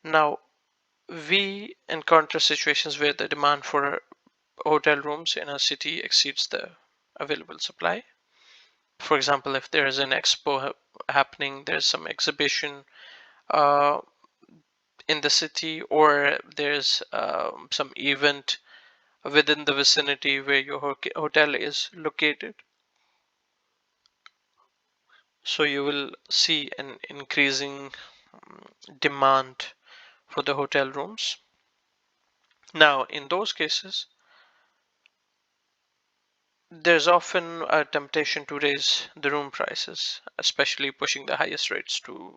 Now, we encounter situations where the demand for hotel rooms in a city exceeds the available supply. For example, if there is an expo happening, there's some exhibition uh, in the city, or there's some event within the vicinity where your hotel is located. So you will see an increasing demand for the hotel rooms. Now, in those cases, there's often a temptation to raise the room prices, especially pushing the highest rates to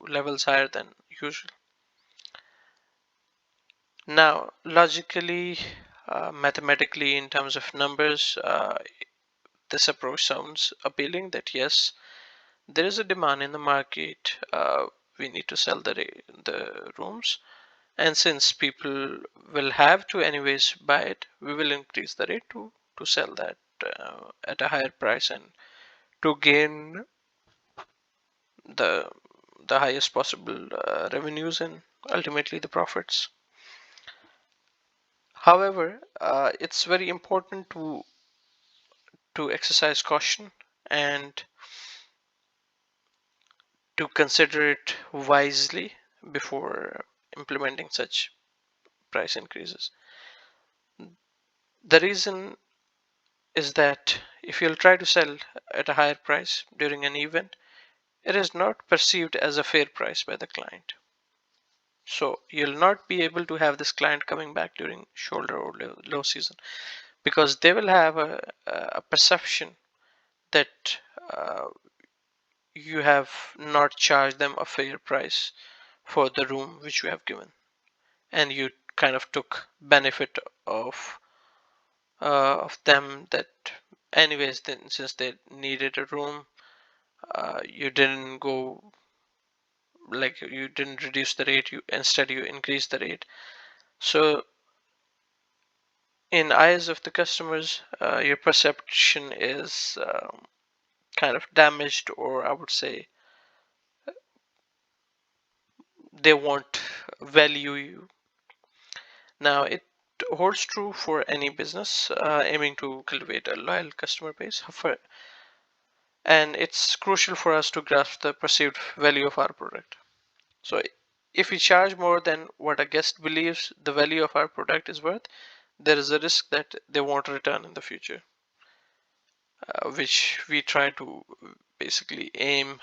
levels higher than usual. Now, logically, mathematically, in terms of numbers, this approach sounds appealing that yes, there is a demand in the market. We need to sell the rooms, and since people will have to anyways buy it, we will increase the rate to sell that at a higher price and to gain the the highest possible revenues and ultimately the profits. However, it's very important to exercise caution and to consider it wisely before implementing such price increases. The reason is that if you'll try to sell at a higher price during an event, it is not perceived as a fair price by the client. So you'll not be able to have this client coming back during shoulder or low season because they will have a perception that uh, you have not charged them a fair price for the room which you have given, and you kind of took benefit of of them that anyways then since they needed a room, you didn't go like you didn't reduce the rate, you instead you increased the rate. So in eyes of the customers, your perception is kind of damaged, or I would say they won't value you. Now it holds true for any business aiming to cultivate a loyal customer base, and it's crucial for us to grasp the perceived value of our product. So if we charge more than what a guest believes the value of our product is worth, there is a risk that they won't return in the future, which we try to basically aim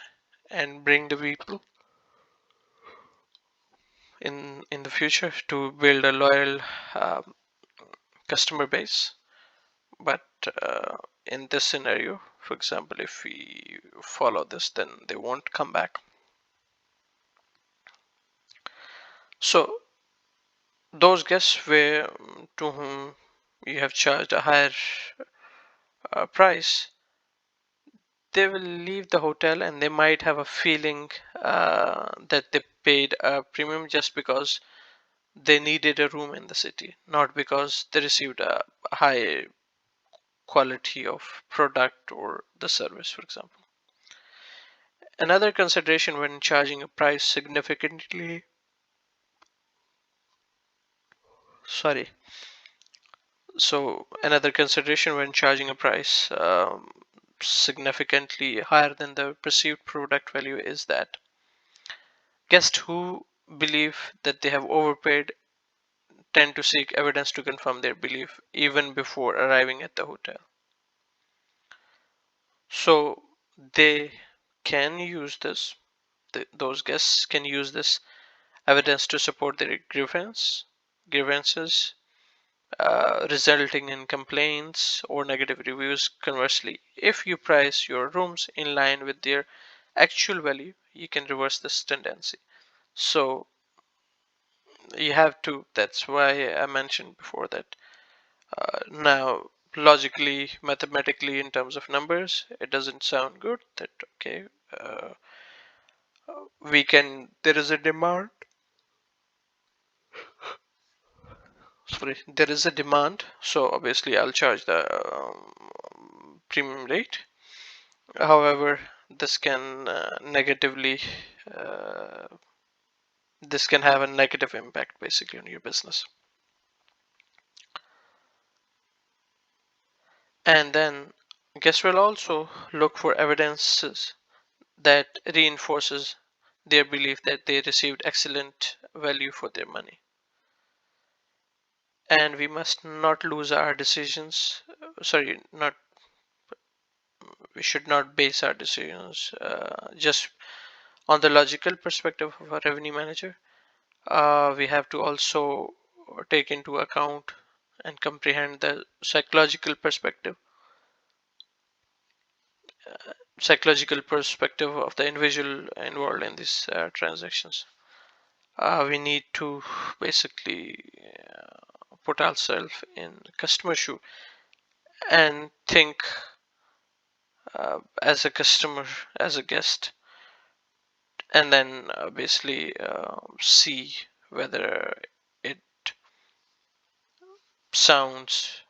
and bring the people in the future to build a loyal um, customer base. But in this scenario, for example, if we follow this, then they won't come back. So those guests where to whom you have charged a higher price, they will leave the hotel and they might have a feeling that they paid a premium just because they needed a room in the city, not because they received a high quality of product or the service, for example. Another consideration when charging a price significantly, sorry, so another consideration when charging a price significantly higher than the perceived product value is that guests who believe that they have overpaid tend to seek evidence to confirm their belief even before arriving at the hotel. So they can use this, those guests can use this evidence to support their grievances, resulting in complaints or negative reviews. Conversely, if you price your rooms in line with their actual value, you can reverse this tendency. So you have to, that's why I mentioned before that now logically, mathematically, in terms of numbers, it doesn't sound good that okay, uh, we can, there is a demand, sorry, there is a demand, so obviously I'll charge the premium rate. However, this can negatively uh, this can have a negative impact basically on your business. And then guests will also look for evidences that reinforces their belief that they received excellent value for their money. And we must not lose our decisions. Sorry, not we should not base our decisions just on the logical perspective of a revenue manager. We have to also take into account and comprehend the psychological perspective of the individual involved in these transactions. We need to basically put ourselves in customer shoe and think as a customer, as a guest, and then basically see whether it sounds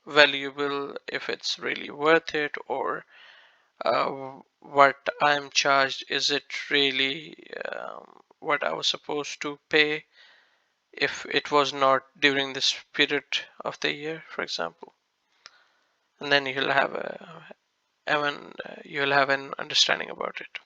valuable, if it's really worth it, or what I'm charged, is it really what I was supposed to pay if it was not during this period of the year, for example. And then you'll have an understanding about it.